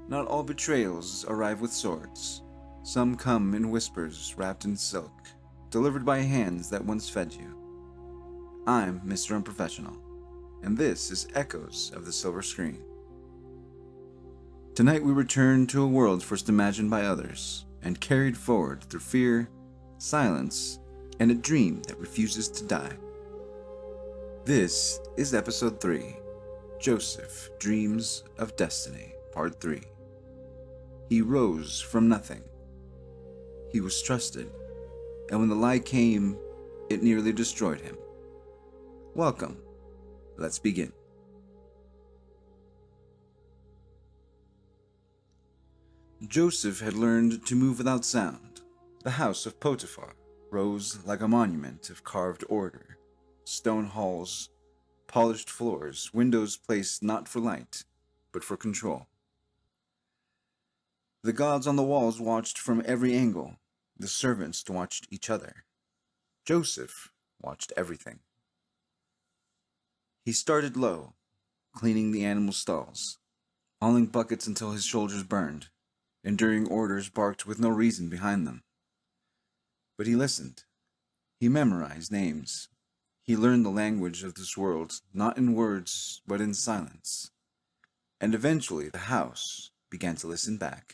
Not all betrayals arrive with swords. Some come in whispers wrapped in silk, delivered by hands that once fed you. I'm Mr. Unprofessional, and this is Echoes of the Silver Screen. Tonight we return to a world first imagined by others, and carried forward through fear, silence, and a dream that refuses to die. This is Episode 3, Joseph Dreams of Destiny, Part 3. He rose from nothing. He was trusted, and when the lie came, it nearly destroyed him. Welcome. Let's begin. Joseph had learned to move without sound. The house of Potiphar rose like a monument of carved order. Stone halls, polished floors, windows placed not for light, but for control. The gods on the walls watched from every angle. The servants watched each other. Joseph watched everything. He started low, cleaning the animal stalls, hauling buckets until his shoulders burned, enduring orders barked with no reason behind them. But he listened. He memorized names. He learned the language of this world, not in words, but in silence. And eventually the house began to listen back.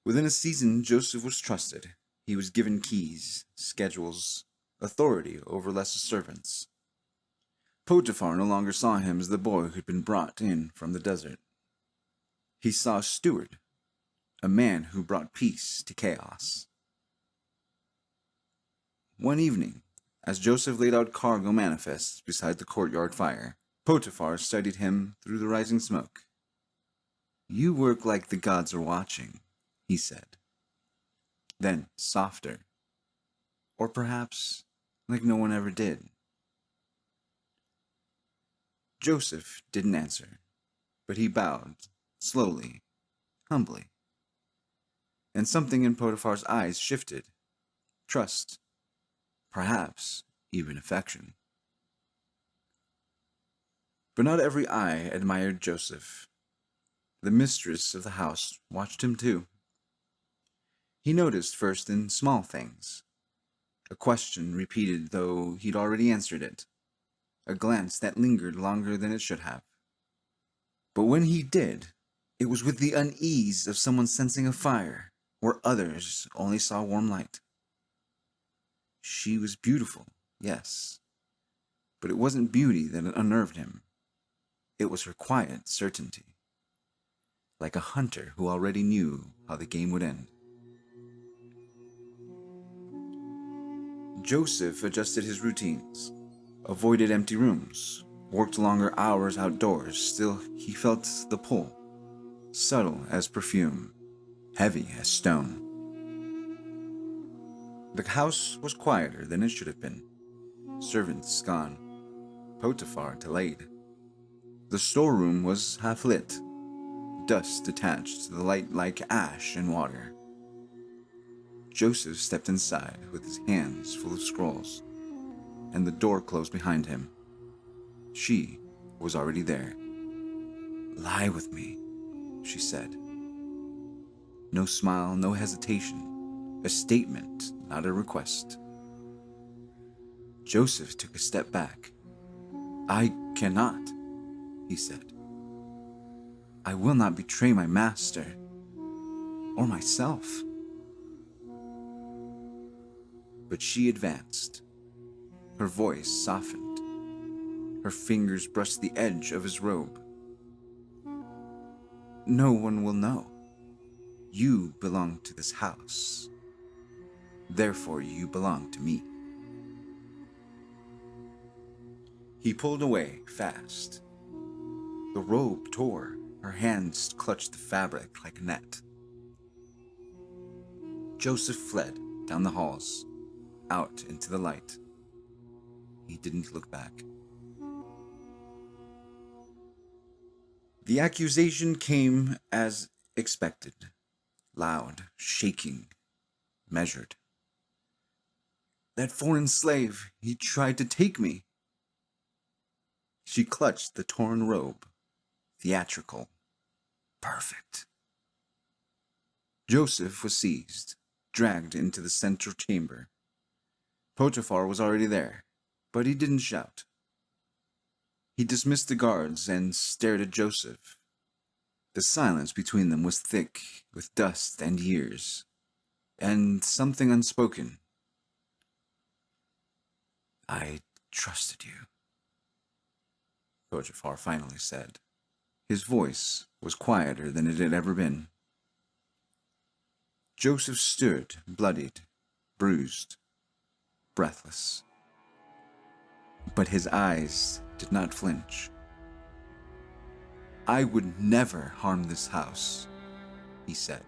Within a season, Joseph was trusted. He was given keys, schedules, authority over lesser servants. Potiphar no longer saw him as the boy who had been brought in from the desert. He saw a steward, a man who brought peace to chaos. One evening, as Joseph laid out cargo manifests beside the courtyard fire, Potiphar studied him through the rising smoke. "You work like the gods are watching," he said. Then, softer, or perhaps like no one ever did. Joseph didn't answer, but he bowed, slowly, humbly. And something in Potiphar's eyes shifted. Trust, perhaps even affection. But not every eye admired Joseph. The mistress of the house watched him too. He noticed first in small things. A question repeated though he'd already answered it. A glance that lingered longer than it should have. But when he did, it was with the unease of someone sensing a fire where others only saw warm light. She was beautiful, yes, but it wasn't beauty that unnerved him. It was her quiet certainty, like a hunter who already knew how the game would end. Joseph adjusted his routines, avoided empty rooms, worked longer hours outdoors. Still, he felt the pull, subtle as perfume, heavy as stone. The house was quieter than it should have been. Servants gone, Potiphar delayed. The storeroom was half lit, dust attached to the light like ash in water. Joseph stepped inside with his hands full of scrolls, and the door closed behind him. She was already there. "Lie with me," she said. No smile, no hesitation. A statement, not a request. Joseph took a step back. "I cannot," he said. "I will not betray my master, or myself." But she advanced. Her voice softened. Her fingers brushed the edge of his robe. "No one will know. You belong to this house. Therefore you belong to me." He pulled away fast. The robe tore. Her hands clutched the fabric like a net. Joseph fled down the halls, out into the light. He didn't look back. The accusation came as expected, loud, shaking, measured. "That foreign slave, he tried to take me." She clutched the torn robe, theatrical, Perfect. Joseph was seized, dragged into the central chamber. Potiphar was already there, but he didn't shout. He dismissed the guards and stared at Joseph. The silence between them was thick with dust and years, and something unspoken. I trusted you, Potiphar finally said. His voice was quieter than it had ever been. Joseph stood, bloodied, bruised, breathless. But his eyes did not flinch. I would never harm this house, he said.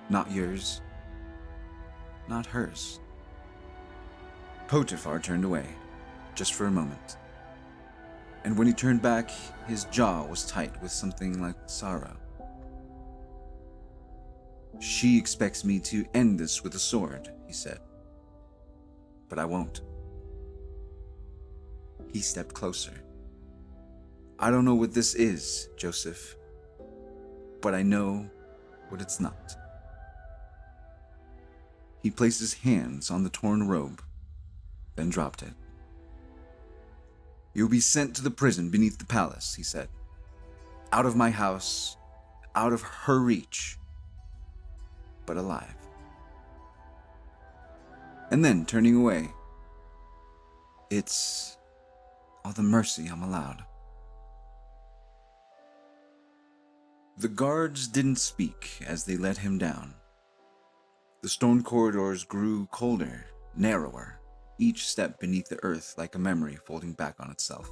Not yours, not hers. Potiphar turned away, just for a moment. And when he turned back, his jaw was tight with something like sorrow. She expects me to end this with a sword, he said. But I won't. He stepped closer. I don't know what this is, Joseph, but I know what it's not. He placed his hands on the torn robe, then dropped it. You'll be sent to the prison beneath the palace, he said. Out of my house, out of her reach, but alive. And then, turning away, it's all the mercy I'm allowed. The guards didn't speak as they let him down. The stone corridors grew colder, narrower, each step beneath the earth like a memory folding back on itself.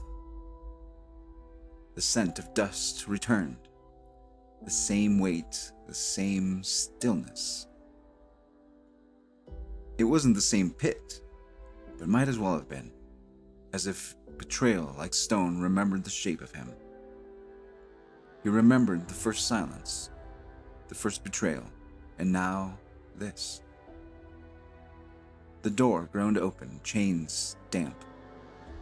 The scent of dust returned. The same weight, the same stillness. It wasn't the same pit, but might as well have been, as if betrayal like stone remembered the shape of him. He remembered the first silence, the first betrayal, and now this. The door groaned open, chains damp,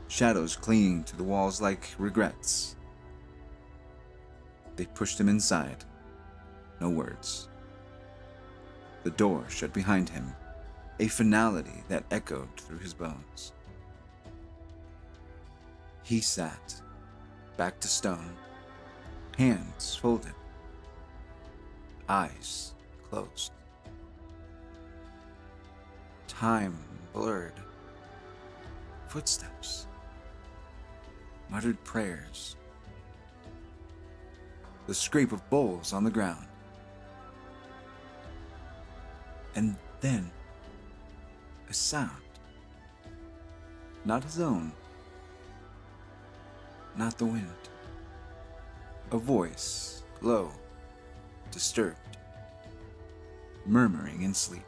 shadows clinging to the walls like regrets. They pushed him inside. No words. The door shut behind him, a finality that echoed through his bones. He sat, back to stone, hands folded, eyes closed. Time blurred. Footsteps. Muttered prayers. The scrape of bowls on the ground. And then, a sound. Not his own. Not the wind. A voice, low, disturbed, murmuring in sleep.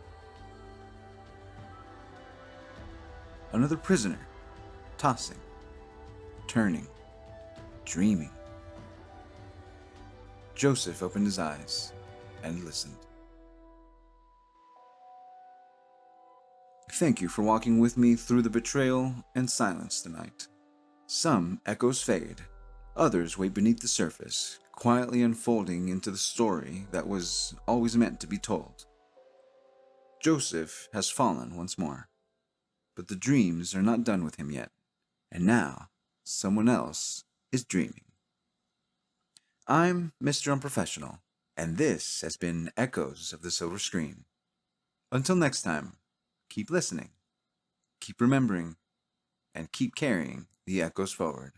Another prisoner, tossing, turning, dreaming. Joseph opened his eyes and listened. Thank you for walking with me through the betrayal and silence tonight. Some echoes fade, others wait beneath the surface, quietly unfolding into the story that was always meant to be told. Joseph has fallen once more, but the dreams are not done with him yet, and now someone else is dreaming. I'm Mr. Unprofessional, and this has been Echoes of the Silver Screen. Until next time, keep listening, keep remembering, and keep carrying the echoes forward.